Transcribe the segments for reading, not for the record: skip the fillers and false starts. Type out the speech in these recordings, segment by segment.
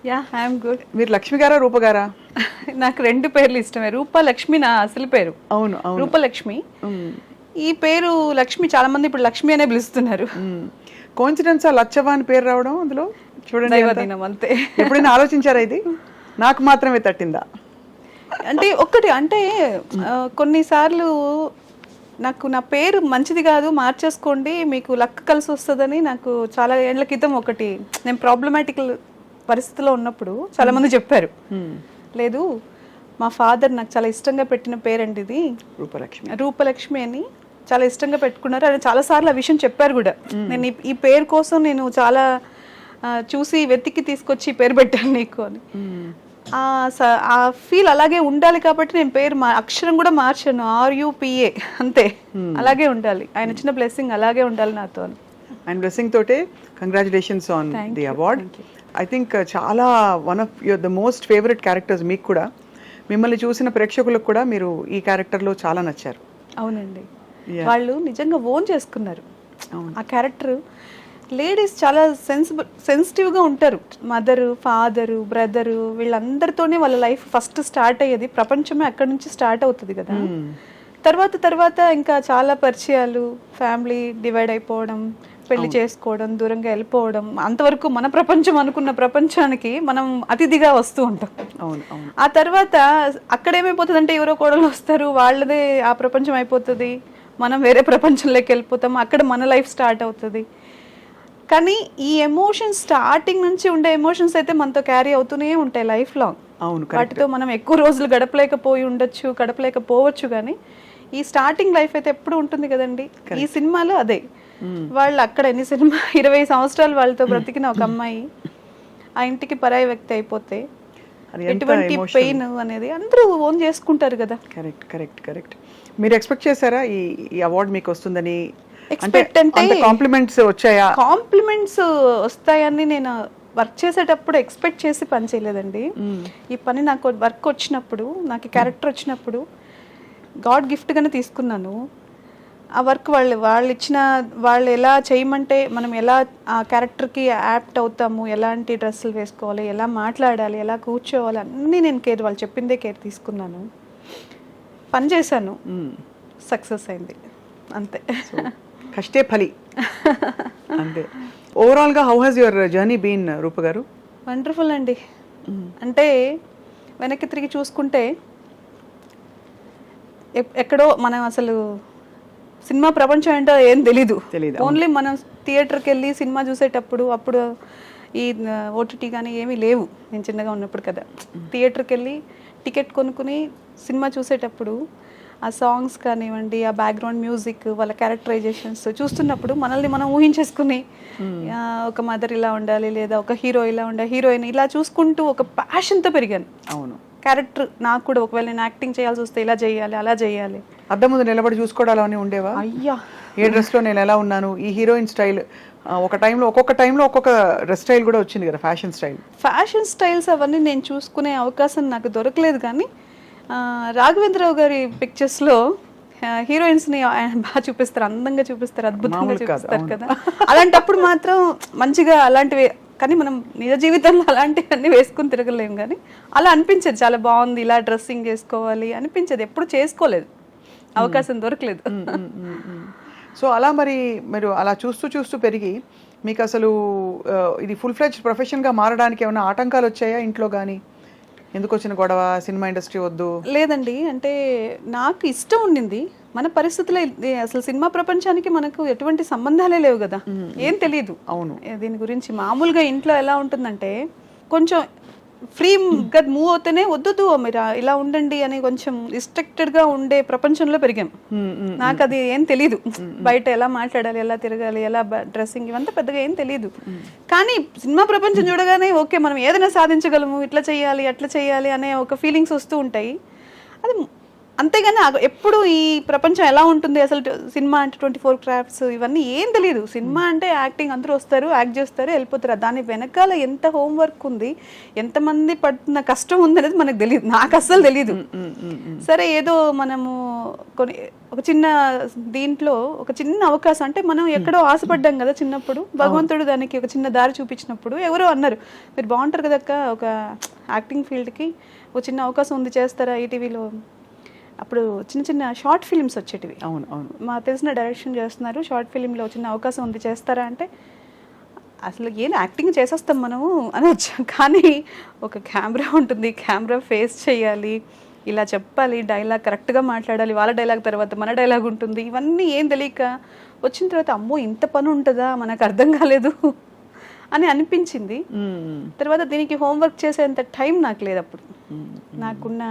Yeah I'm good. మీరు లక్ష్మి గారా రూప గారా? నాకు రెండు పేర్లు ఇష్టమే. రూప లక్ష్మి నా అసలు పేరు. అవును అవును. రూపలక్ష్మి. ఈ పేరు లక్ష్మి చాలా మంది ఇప్పుడు లక్ష్మి అనే పిలుస్తున్నారు. కోఇన్సిడెన్స్ లచ్చవ్వ అని పేరు రావడం అందులో చూడండి. దైవదినం అంతే. ఎప్పుడైనా ఆలోచించారా ఇది నాకు మాత్రమే తట్టిందా? అంటే ఒక్కటి అంటే కొన్నిసార్లు నాకు నా పేరు మంచిది కాదు, మార్చేసుకోండి మీకు లక్ కలిసి వస్తుందని నాకు చాలా ఏళ్ల క్రితం ఒకటి, నేను ప్రాబ్లమాటిక్ పరిస్థితిలో ఉన్నప్పుడు చాలా మంది చెప్పారు. లేదు మా ఫాదర్ నాకు చాలా ఇష్టంగా పెట్టిన పేరండి ఇది రూపలక్ష్మి. రూపలక్ష్మి అని చాలా ఇష్టంగా పెట్టుకున్నారు. అని చాలాసార్లు ఆ విషయం చెప్పారు కూడా. నేను ఈ పేరు కోసం నేను చాలా చూసి వెతికి తీసుకొచ్చి ఈ పేరు పెట్టాను నీకు అని. ఆ ఫీల్ అలాగే ఉండాలి కాబట్టి నేను పేరు అక్షరం కూడా మార్చాను, RUPA అంతే. అలాగే ఉండాలి, ఆయన ఇచ్చిన బ్లెస్సింగ్ అలాగే ఉండాలి నాతో. ఆయన బ్లెస్సింగ్ తోటే congratulations on the award. I think చాలా one of your the most favourite characters. మీకు కూడా మిమ్మల్ని చూసిన ప్రేక్షకులకు కూడా మీరు ఈ క్యారెక్టర్లో చాలా నచ్చారు. అవునండి, వాళ్ళు నిజంగా ఓన్ చేసుకున్నారు ఆ క్యారెక్టర్. లేడీస్ చాలా సెన్సిటివ్గా ఉంటారు. మదరు, ఫాదరు, బ్రదరు వీళ్ళందరితోనే వాళ్ళ లైఫ్ ఫస్ట్ స్టార్ట్ అయ్యేది. ప్రపంచమే అక్కడి నుంచి స్టార్ట్ అవుతుంది కదా. తర్వాత ఇంకా చాలా పరిచయాలు, ఫ్యామిలీ డివైడ్ అయిపోవడం, పెళ్లి చేసుకోవడం, దూరంగా వెళ్ళిపోవడం, అంతవరకు మన ప్రపంచం అనుకున్న ప్రపంచానికి మనం అతిథిగా వస్తూ ఉంటాం. ఆ తర్వాత అక్కడేమైపోతుంది అంటే ఎవరో కోడలు వస్తారు, వాళ్ళదే ఆ ప్రపంచం అయిపోతుంది, మనం వేరే ప్రపంచంలోకి వెళ్ళిపోతాం, అక్కడ మన లైఫ్ స్టార్ట్ అవుతుంది. కానీ ఈ ఎమోషన్స్ స్టార్టింగ్ నుంచి ఉండే ఎమోషన్స్ అయితే మనతో క్యారీ అవుతూనే ఉంటాయి లైఫ్ లాంగ్. వాటితో మనం ఎక్కువ రోజులు గడపలేకపోవచ్చు, కానీ ఈ స్టార్టింగ్ లైఫ్ అయితే ఎప్పుడు ఉంటుంది కదండి. ఈ సినిమాలో అదే. వాళ్ళు అక్కడ 20 సంవత్సరాలు వాళ్ళతో బ్రతికిన ఒక అమ్మాయి ఆ ఇంటికి పరాయి వ్యక్తి అయిపోతే ఎటువంటి పెయిన్ అనేది అందరూ ఓన్ చేసుకుంటారు కదా. Correct correct correct. మీరు ఎక్స్పెక్ట్ చేశారా ఈ అవార్డు మీకు వస్తుందని? ఎక్స్పెక్ట్ అంటే కాంప్లిమెంట్స్ వచ్చాయా? కాంప్లిమెంట్స్ వస్తాయని నేను వర్క్ చేసేటప్పుడు ఎక్స్పెక్ట్ చేసి పని చేయలేదండి. ఈ పని నాకు వర్క్ వచ్చినప్పుడు, నాకు క్యారెక్టర్ వచ్చినప్పుడు గాడ్ గిఫ్ట్గానే తీసుకున్నాను. ఆ వర్క్ వాళ్ళు ఎలా చేయమంటే మనం ఎలా ఆ క్యారెక్టర్కి యాప్ట్ అవుతాము, ఎలాంటి డ్రెస్సులు వేసుకోవాలి, ఎలా మాట్లాడాలి, ఎలా కూర్చోవాలి, అన్నీ నేను వాళ్ళు చెప్పిందే కేర్ తీసుకున్నాను, పని చేశాను, సక్సెస్ అయింది అంతే. కష్టే ఫలి అంతే. ఓవరాల్గా how has your journey been Rupa గారు? వండర్ఫుల్ అండి. అంటే వెనక్కి తిరిగి చూసుకుంటే ఎక్కడో మనం అసలు సినిమా ప్రపంచం ఏంటో ఏం తెలీదు. ఓన్లీ మనం థియేటర్కి వెళ్ళి సినిమా చూసేటప్పుడు, అప్పుడు ఈ OTT కానీ ఏమీ లేవు, నేను చిన్నగా ఉన్నప్పుడు కదా. థియేటర్కి వెళ్ళి టికెట్ కొనుక్కుని సినిమా చూసేటప్పుడు ఆ సాంగ్స్ కానివ్వండి, ఆ బ్యాక్గ్రౌండ్ మ్యూజిక్, వాళ్ళ క్యారెక్టరైజేషన్స్ చూస్తున్నప్పుడు మనల్ని మనం ఊహించేసుకుని ఒక మదర్ ఇలా ఉండాలి, లేదా ఒక హీరో ఇలా ఉండాలి, హీరోయిన్ ఇలా చూసుకుంటూ ఒక ప్యాషన్తో పెరిగాను. అవును, క్యారెక్టర్ నాకు కూడా ఒకవేళ నేను యాక్టింగ్ చేయాల్సి వస్తే ఇలా చేయాలి, అలా చేయాలి. అద్దం ముందు నిలబడి చూసుకోవడాలు అని ఉండేవా? అయ్యా, ఏ డ్రెస్లో నేను ఎలా ఉన్నాను, ఈ హీరోయిన్ స్టైల్, ఒక్కొక్క టైంలో ఒక్కొక్క డ్రెస్ స్టైల్ కూడా వచ్చింది కదా, ఫ్యాషన్ స్టైల్స్ అవన్నీ నేను చూసుకునే అవకాశం నాకు దొరకలేదు. కానీ రాఘవేంద్రరావు గారి పిక్చర్స్లో హీరోయిన్స్ని బాగా చూపిస్తారు, అందంగా చూపిస్తారు, అద్భుతంగా చూపిస్తారు కదా. అలాంటప్పుడు మాత్రం మంచిగా అలాంటివి, కానీ మనం నిజ జీవితంలో అలాంటివన్నీ వేసుకుని తిరగలేము. కానీ అలా అనిపించేది, చాలా బాగుంది, ఇలా డ్రెస్సింగ్ చేసుకోవాలి అనిపించేది. ఎప్పుడు చేసుకోలేదు, అవకాశం దొరకలేదు. సో అలా మరి మీరు అలా చూస్తూ పెరిగి మీకు అసలు ఇది ఫుల్ ఫ్లెడ్జ్డ్ ప్రొఫెషన్గా మారడానికి ఏమైనా ఆటంకాలు వచ్చాయా ఇంట్లో కానీ? ఎందుకు వచ్చిన గొడవ, సినిమా ఇండస్ట్రీ వద్దు? లేదండి, అంటే నాకు ఇష్టం ఉండింది. మన పరిస్థితుల్లో అసలు సినిమా ప్రపంచానికి మనకు ఎటువంటి సంబంధాలే లేవు కదా, ఏం తెలియదు. అవును, దీని గురించి మామూలుగా ఇంట్లో ఎలా ఉంటుందంటే కొంచెం ఫ్రీగా మూవ్ అవుతేనే వద్దు మీరు ఇలా ఉండండి అని కొంచెం రిస్ట్రిక్టెడ్గా ఉండే ప్రపంచంలో పెరిగాం. నాకు అది ఏం తెలీదు, బయట ఎలా మాట్లాడాలి, ఎలా తిరగాలి, ఎలా డ్రెస్సింగ్, ఇవంతా పెద్దగా ఏం తెలీదు. కానీ సినిమా ప్రపంచం చూడగానే ఓకే మనం ఏదైనా సాధించగలము, ఇట్లా చేయాలి అట్లా చేయాలి అనే ఒక ఫీలింగ్స్ వస్తూ ఉంటాయి. అది అంతేగాని ఎప్పుడు ఈ ప్రపంచం ఎలా ఉంటుంది అసలు, సినిమా అంటే 24 క్రాఫ్ట్స్ ఇవన్నీ ఏం తెలియదు. సినిమా అంటే యాక్టింగ్, అందరూ వస్తారు, యాక్ట్ చేస్తారు, వెళ్ళిపోతారు. దాని వెనకాల ఎంత హోంవర్క్ ఉంది, ఎంతమంది పడుతున్న కష్టం ఉంది అనేది మనకు తెలియదు. నాకు అస్సలు తెలీదు. సరే ఏదో మనము ఒక చిన్న దీంట్లో ఒక చిన్న అవకాశం, అంటే మనం ఎక్కడో ఆశపడ్డాం కదా చిన్నప్పుడు, భగవంతుడు దానికి ఒక చిన్న దారి చూపించినప్పుడు ఎవరో అన్నారు, మీరు బాగుంటారు కదక్క ఒక యాక్టింగ్ ఫీల్డ్కి ఒక చిన్న అవకాశం ఉంది, చేస్తారా ఈటీవీలో. అప్పుడు చిన్న చిన్న షార్ట్ ఫిలిమ్స్ వచ్చేటివి. అవును అవును. మా తెలిసిన డైరెక్షన్ చేస్తున్నారు, షార్ట్ ఫిలింలో చిన్న అవకాశం ఉంది, చేస్తారా అంటే అసలు ఏం యాక్టింగ్ చేసేస్తాం మనము అని వచ్చాం. కానీ ఒక కెమెరా ఉంటుంది, కెమెరా ఫేస్ చేయాలి, ఇలా చెప్పాలి, డైలాగ్ కరెక్ట్గా మాట్లాడాలి, వాళ్ళ డైలాగ్ తర్వాత మన డైలాగ్ ఉంటుంది, ఇవన్నీ ఏం తెలియక వచ్చిన తర్వాత అమ్మో ఇంత పని ఉంటుందా, మనకు అర్థం కాలేదు అని అనిపించింది. తర్వాత దీనికి హోంవర్క్ చేసేంత టైం నాకు లేదు అప్పుడు. నాకున్న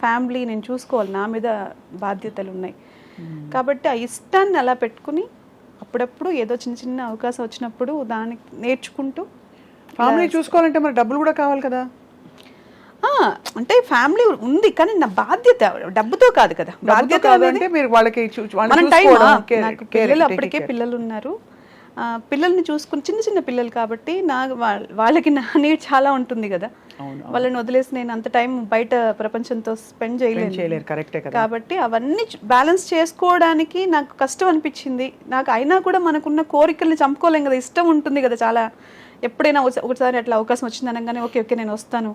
ఫ్యామిలీ నేను చూసుకోవాలి, నా మీద బాధ్యతలు ఉన్నాయి. కాబట్టి ఆ ఇష్టాన్ని అలా పెట్టుకుని అప్పుడప్పుడు ఏదో చిన్న చిన్న అవకాశం వచ్చినప్పుడు దానికి నేర్చుకుంటూ. ఫ్యామిలీ చూసుకోవాలంటే మరి డబ్బులు కూడా కావాలి కదా. అంటే ఫ్యామిలీ ఉంది కానీ నా బాధ్యత డబ్బుతో కాదు కదా. బాధ్యత అంటే మీరు వాళ్ళకి నాకు పిల్లలు, అప్పటికే పిల్లలు ఉన్నారు, పిల్లల్ని చూసుకుని చిన్న చిన్న పిల్లలు కాబట్టి వాళ్ళకి నా నీడ్ చాలా ఉంటుంది కదా. వాళ్ళని వదిలేసి నేను అంత టైం బయట ప్రపంచంతో స్పెండ్ చేయలేను. కాబట్టి అవన్నీ బ్యాలెన్స్ చేసుకోవడానికి నాకు కష్టం అనిపించింది. నాకు అయినా కూడా మనకున్న కోరికల్ని చంపుకోలేం కదా, ఇష్టం ఉంటుంది కదా చాలా. ఎప్పుడైనా ఒకసారి అట్లా అవకాశం వచ్చింది అనగానే ఓకే నేను వస్తాను,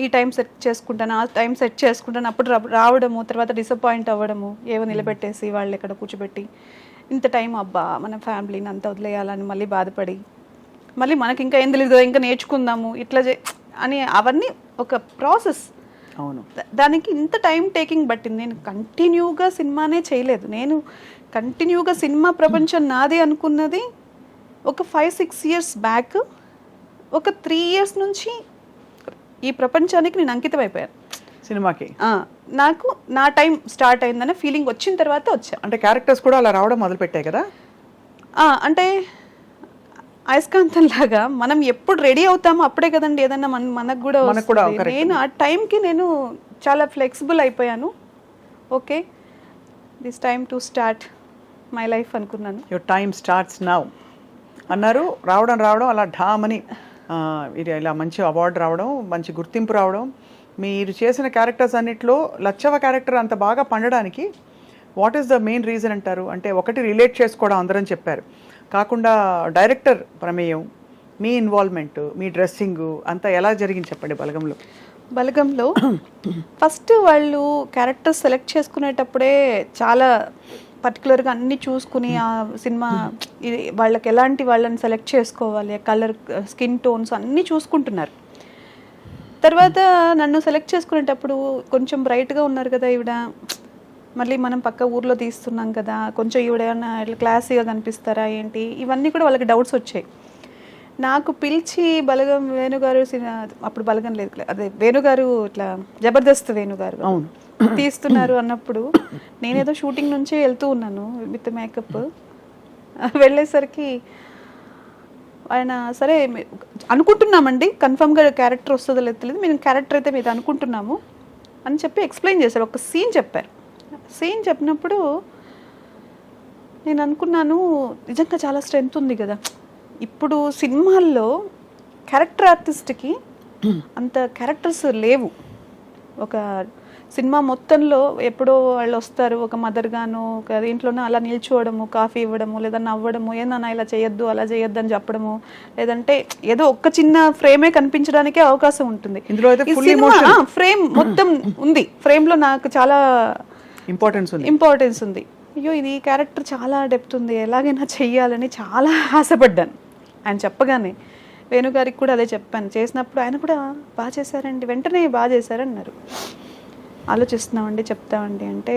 ఈ టైం సెట్ చేసుకుంటాను, ఆ టైం సెట్ చేసుకుంటాను, అప్పుడు రావడము, తర్వాత డిసప్పాయింట్ అవ్వడము, ఏవో నిలబెట్టేసి వాళ్ళు ఎక్కడ కూర్చోబెట్టి ఇంత టైం అబ్బా మన ఫ్యామిలీని అంతా వదిలేయాలని మళ్ళీ బాధపడి, మళ్ళీ మనకి ఇంకా ఏం తెలియదు కదా, ఇంకా నేర్చుకుందాము ఇట్లా అని అవన్నీ ఒక ప్రాసెస్. అవును, దానికి ఇంత టైం టేకింగ్ పట్టింది. నేను కంటిన్యూగా సినిమానే చేయలేదు. నేను కంటిన్యూగా సినిమా ప్రపంచం నాది అనుకున్నది ఒక 5-6 ఇయర్స్ బ్యాక్. ఒక 3 ఇయర్స్ నుంచి ఈ ప్రపంచానికి నేను అంకితం అయిపోయాను సినిమాకి. నాకు నా టైం స్టార్ట్ అయిందనే ఫీలింగ్ వచ్చిన తర్వాత వచ్చా. అంటే క్యారెక్టర్స్ కూడా అలా రావడం మొదలు పెట్టాయి కదా. అంటే అయస్కాంతం లాగా మనం ఎప్పుడు రెడీ అవుతామో అప్పుడే కదండి ఏదన్నా మనకు కూడా. నేను ఆ టైంకి నేను చాలా ఫ్లెక్సిబుల్ అయిపోయాను. Okay this time to start my life అనుకున్నాను. యువర్ టైమ్ స్టార్ట్స్ నౌ అన్నారు. రావడం అలా ఢామని ఇది ఇలా మంచి అవార్డు రావడం, మంచి గుర్తింపు రావడం. మీరు చేసిన క్యారెక్టర్స్ అన్నిట్లో లచ్చవ క్యారెక్టర్ అంత బాగా పండడానికి what is the main reason అంటారు? అంటే ఒకటి రిలేట్ చేసుకోవడం అందరం చెప్పారు, కాకుండా డైరెక్టర్ ప్రమేయం, మీ ఇన్వాల్వ్మెంట్, మీ డ్రెస్సింగ్ అంతా ఎలా జరిగింది చెప్పండి. బలగంలో ఫస్ట్ వాళ్ళు క్యారెక్టర్స్ సెలెక్ట్ చేసుకునేటప్పుడే చాలా పర్టికులర్గా అన్నీ చూసుకుని ఆ సినిమా వాళ్ళకి ఎలాంటి వాళ్ళని సెలెక్ట్ చేసుకోవాలి, కలర్, స్కిన్ టోన్స్ అన్నీ చూసుకుంటున్నారు. తర్వాత నన్ను సెలెక్ట్ చేసుకునేటప్పుడు కొంచెం బ్రైట్గా ఉన్నారు కదా ఈవిడ, మళ్ళీ మనం పక్క ఊర్లో తీస్తున్నాం కదా, కొంచెం ఈవిడ ఏమన్నా ఇట్లా క్లాసీగా కనిపిస్తారా ఏంటి, ఇవన్నీ కూడా వాళ్ళకి డౌట్స్ వచ్చాయి. నాకు పిలిచి బలగం వేణుగారు, అప్పుడు బలగం లేదు, అదే వేణుగారు ఇట్లా జబర్దస్త్ వేణుగారు తీస్తున్నారు అన్నప్పుడు నేనేదో షూటింగ్ నుంచి వెళ్తూ ఉన్నాను విత్ మేకప్. వెళ్ళేసరికి ఆయన సరే అనుకుంటున్నామండి, కన్ఫర్మ్గా క్యారెక్టర్ వస్తుందో లేదు తెలియదు, మేము క్యారెక్టర్ అయితే మీద అనుకుంటున్నాము అని చెప్పి ఎక్స్ప్లెయిన్ చేశారు. ఒక సీన్ చెప్పారు. సీన్ చెప్పినప్పుడు నేను అనుకున్నాను నిజంగా చాలా స్ట్రెంగ్త్ ఉంది కదా. ఇప్పుడు సినిమాల్లో క్యారెక్టర్ ఆర్టిస్ట్కి అంత క్యారెక్టర్స్ లేవు. ఒక సినిమా మొత్తంలో ఎప్పుడో వాళ్ళు వస్తారు, ఒక మదర్ గాను ఒక దీంట్లోనే అలా నిల్చోవడము, కాఫీ ఇవ్వడము, లేదా నవ్వడము, ఏందన్నా ఇలా చేయొద్దు అలా చేయొద్దు అని చెప్పడము, లేదంటే ఏదో ఒక్క చిన్న ఫ్రేమే కనిపించడానికే అవకాశం ఉంటుంది. ఫ్రేమ్ మొత్తం ఉంది, ఫ్రేమ్లో నాకు చాలా ఇంపార్టెన్స్ ఉంది. అయ్యో ఇది క్యారెక్టర్ చాలా డెప్త్ ఉంది, ఎలాగైనా చెయ్యాలని చాలా ఆశపడ్డాను. ఆయన చెప్పగానే వేణుగారికి కూడా అదే చెప్పాను. చేసినప్పుడు ఆయన కూడా బాగా చేశారండి, వెంటనే బాగా చేశారన్నారు. ఆలోచిస్తున్నామండి, చెప్తామండి అంటే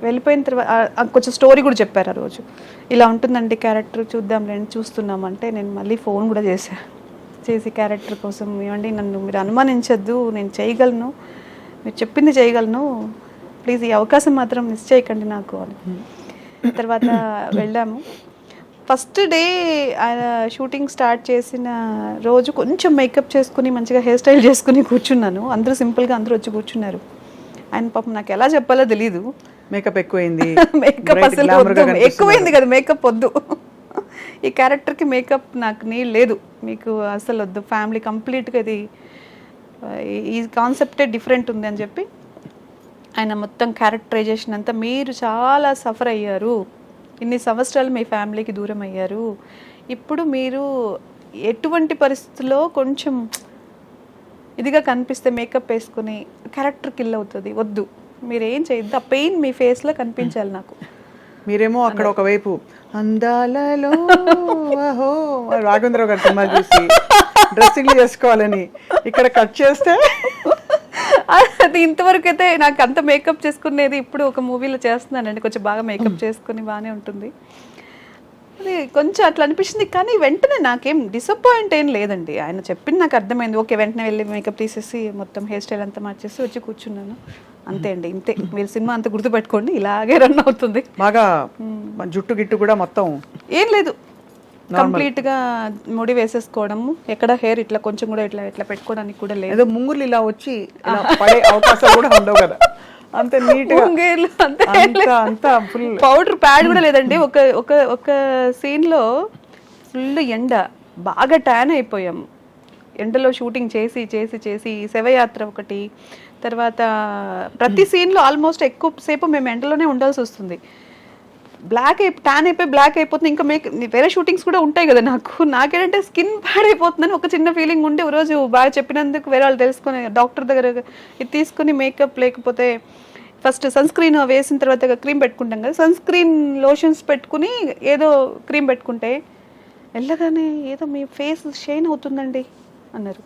వెళ్ళిపోయిన తర్వాత కొంచెం స్టోరీ కూడా చెప్పారు. ఆ రోజు ఇలా ఉంటుందండి క్యారెక్టర్, చూద్దాంలేండి చూస్తున్నామంటే నేను మళ్ళీ ఫోన్ కూడా చేసి క్యారెక్టర్ కోసం ఏమండి నన్ను మీరు అనుమానించద్దు, నేను చేయగలను, మీరు చెప్పింది చేయగలను, ప్లీజ్ ఈ అవకాశం మాత్రం మిస్ చేయకండి నాకు అని. తర్వాత వెళ్ళాము. ఫస్ట్ డే ఆయన షూటింగ్ స్టార్ట్ చేసిన రోజు కొంచెం మేకప్ చేసుకుని మంచిగా హెయిర్ స్టైల్ చేసుకుని కూర్చున్నాను. అందరూ సింపుల్గా అందరూ వచ్చి కూర్చున్నారు. ఆయన పాపం నాకు ఎలా చెప్పాలో తెలీదు. మేకప్ ఎక్కువైంది, మేకప్ అసలు వద్దు, ఎక్కువైంది కదా మేకప్ వద్దు, ఈ క్యారెక్టర్కి మేకప్ నాకు నీళ్ళు లేదు, మీకు అసలు వద్దు, ఫ్యామిలీ కంప్లీట్గా ఇది ఈ కాన్సెప్టే డిఫరెంట్ ఉంది అని చెప్పి ఆయన మొత్తం క్యారెక్టరైజేషన్ అంతా మీరు చాలా సఫర్ అయ్యారు, ఇన్ని సంవత్సరాలు మీ ఫ్యామిలీకి దూరం అయ్యారు, ఇప్పుడు మీరు ఎటువంటి పరిస్థితుల్లో కొంచెం ఇదిగా కనిపిస్తే మేకప్ వేసుకుని క్యారెక్టర్ కిల్ అవుతుంది, వద్దు మీరేం చేయొద్దు, ఆ పెయిన్ మీ ఫేస్లో కనిపించాలి నాకు. మీరేమో అక్కడ ఒకవైపు అందాలలో అహో రాఘవేంద్రరావు గారి సినిమాలు చూసి డ్రెస్సింగ్లు చేసుకోవాలని, ఇక్కడ కట్ చేస్తే అది ఇంతవరకు అయితే నాకు అంత మేకప్ చేసుకునేది ఇప్పుడు ఒక మూవీలో చేస్తున్నానండి, కొంచెం బాగా మేకప్ చేసుకుని బాగానే ఉంటుంది, అది కొంచెం అట్లా అనిపించింది. కానీ వెంటనే నాకేం డిసప్పాయింట్ ఏం లేదండి, ఆయన చెప్పింది నాకు అర్థమైంది, ఓకే వెంటనే వెళ్ళి మేకప్ తీసేసి మొత్తం హెయిర్ స్టైల్ అంతా మార్చేసి వచ్చి కూర్చున్నాను, అంతే అండి, ఇంతే. మీరు సినిమా అంతా గుర్తుపెట్టుకోండి, ఇలాగే రన్ అవుతుంది. బాగా జుట్టు గిట్టు కూడా మొత్తం ఏం లేదు, కంప్లీట్గా ముడి వేసేసుకోవడము, ఎక్కడ హెయిర్ ఇట్లా కొంచెం కూడా ఇట్లా ఇట్లా పెట్టుకోవడానికి కూడా లేదు, ఏదో ముంగులు ఇలా వచ్చి ఇలా పడే అవకాశాలు కూడా ఉండవు కదా, అంత నీట్ అంతా ఫుల్ పౌడర్ ప్యాడ్ కూడా లేదండి. ఒక ఒక ఒక సీన్ లో ఫుల్ ఎండ, బాగా ట్యాన్ అయిపోయాం ఎండలో షూటింగ్ చేసి చేసి చేసి, శవయాత్ర ఒకటి, తర్వాత ప్రతి సీన్ లో ఆల్మోస్ట్ ఎక్కువ సేపు మేము ఎండలోనే ఉండాల్సి వస్తుంది, ట్యాన్ అయిపోయి బ్లాక్ అయిపోతుంది, ఇంకా వేరే షూటింగ్స్ కూడా ఉంటాయి కదా, నాకేంటంటే స్కిన్ పాడైపోతుందని ఒక చిన్న ఫీలింగ్ ఉండి ఒక రోజు బాగా చెప్పినందుకు వేరే వాళ్ళు తెలుసుకొని డాక్టర్ దగ్గర ఇది తీసుకుని మేకప్ లేకపోతే ఫస్ట్ సన్ స్క్రీన్ వేసిన తర్వాత క్రీమ్ పెట్టుకుంటాం కదా, సన్ స్క్రీన్ లోషన్స్ పెట్టుకుని ఏదో క్రీమ్ పెట్టుకుంటే వెళ్ళగానే ఏదో మీ ఫేస్ షైన్ అవుతుందండి అన్నారు.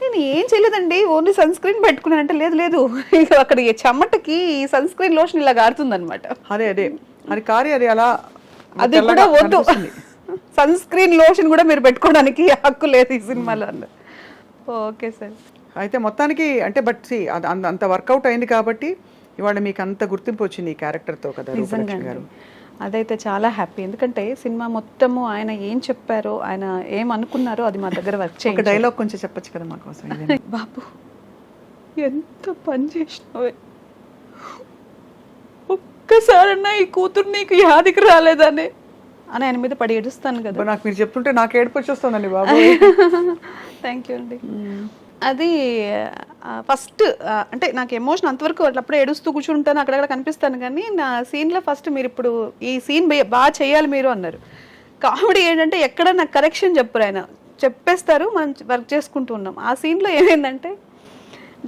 నేను ఏం చేయలేదండి, ఓన్లీ సన్ స్క్రీన్ పెట్టుకున్నాను అంటే, లేదు లేదు ఇక అక్కడ చెమటకి సన్ స్క్రీన్ లోషన్ ఇలా కారుతుంది అనమాట. అదే అదే అది కారి అది అలా, అది కూడా వద్దు, సన్ స్క్రీన్ లోషన్ కూడా మీరు పెట్టుకోవడానికి హక్కు లేదు ఈ సినిమాలో అన్నారు. Okay sir. అయితే మొత్తానికి అంటే బట్ అంత వర్కౌట్ అయింది కాబట్టి ఇవాళ మీకు అంత గుర్తింపు వచ్చింది ఈ క్యారెక్టర్తో కదా రూపలక్ష్మి గారు. అదైతే చాలా హ్యాపీ, ఎందుకంటే సినిమా మొత్తము ఆయన ఏం చెప్పారో, ఆయన ఏం అనుకున్నారో అది మా దగ్గర వర్క్ చేయాలి. ఒక డైలాగ్ కొంచెం చెప్పచ్చు కదా మా కోసం. బాబు ఎంత పని చేసినావే, ఒక్కసారన్నా ఈ కూతురు నీకు యాదికి రాలేదనే అని ఆయన మీద పడి ఏడుస్తాను కదా. నాకు మీరు చెప్తుంటే నాకు ఏడుపు వచ్చేస్తుందండి బాబు. థ్యాంక్ యూ అండి. అది ఫస్ట్ అంటే నాకు ఎమోషన్ అంతవరకు అప్పుడే ఏడుస్తూ కూర్చుంటాను, అక్కడక్కడ కనిపిస్తాను, కానీ నా సీన్లో ఫస్ట్ మీరు ఇప్పుడు ఈ సీన్ బాగా చేయాలి మీరు అన్నారు. కామెడీ ఏంటంటే ఎక్కడ నాకు కరెక్షన్ చెప్పరు, ఆయన చెప్పేస్తారు, మనం వర్క్ చేసుకుంటూ ఉన్నాం. ఆ సీన్లో ఏమైందంటే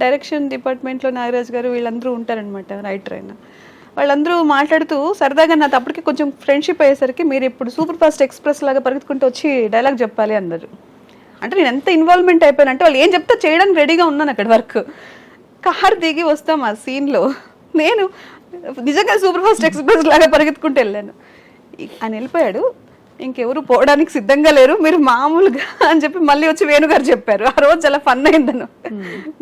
డైరెక్షన్ డిపార్ట్మెంట్లో నాగరాజ్ గారు వీళ్ళందరూ ఉంటారనమాట, రైటర్ అయినా, వాళ్ళందరూ మాట్లాడుతూ సరదాగా నాతో అప్పటికి కొంచెం ఫ్రెండ్షిప్ అయ్యేసరికి మీరు ఇప్పుడు సూపర్ ఫాస్ట్ ఎక్స్ప్రెస్ లాగా పరిగెత్తుకుంటూ వచ్చి డైలాగ్ చెప్పాలి అన్నారు. అంటే నేను ఎంత ఇన్వాల్వ్మెంట్ అయిపోయానంటే వాళ్ళు ఏం చెప్తే చేయడానికి రెడీగా ఉన్నాను అక్కడ వర్క్. కార్ దిగి వస్తాం ఆ సీన్లో, నేను నిజంగా సూపర్ ఫాస్ట్ ఎక్స్ప్రెస్ లాగా పరిగెత్తుకుంటూ వెళ్ళాను. ఆయన వెళ్ళిపోయాడు, ఇంకెవరు పోవడానికి సిద్ధంగా లేరు, మీరు మామూలుగా అని చెప్పి మళ్ళీ వచ్చి వేణుగారు చెప్పారు. ఆ రోజు చాలా ఫన్ అయిందను,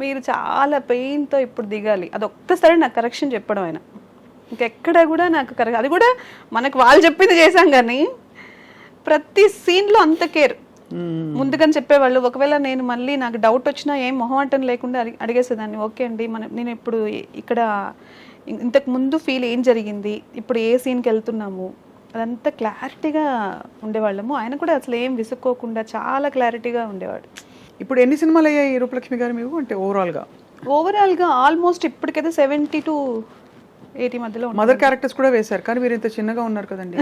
మీరు చాలా పెయిన్తో ఇప్పుడు దిగాలి, అది ఒక్కసారి నాకు కరెక్షన్ చెప్పడం ఆయన. ఇంకెక్కడ కూడా నాకు అది కూడా మనకు వాళ్ళు చెప్పింది చేశాం, కానీ ప్రతి సీన్లో అంత కేర్ ముందుగానే చెప్పేవాళ్ళు. ఒకవేళ నేను మళ్ళీ నాకు డౌట్ వచ్చినా ఏం మొహమాటం లేకుండా అడిగేసేదాన్ని, ఓకే అండి నేను ఇప్పుడు ఇక్కడ ఇంతకు ముందు ఫీల్ ఏం జరిగింది, ఇప్పుడు ఏ సీన్కి వెళ్తున్నాము, అదంతా క్లారిటీగా ఉండేవాళ్ళము. ఆయన కూడా అసలు ఏం విసుక్కోకుండా చాలా క్లారిటీగా ఉండేవాడు. ఇప్పుడు ఎన్ని సినిమాలు అయ్యాయి రూపలక్ష్మి గారు మీకు, అంటే ఓవరాల్గా ఆల్మోస్ట్ ఇప్పటికైతే 70 to 80 మధ్యలో. మదర్ క్యారెక్టర్స్ కూడా వేశారు, కానీ మీరు ఇంత చిన్నగా ఉన్నారు కదండి.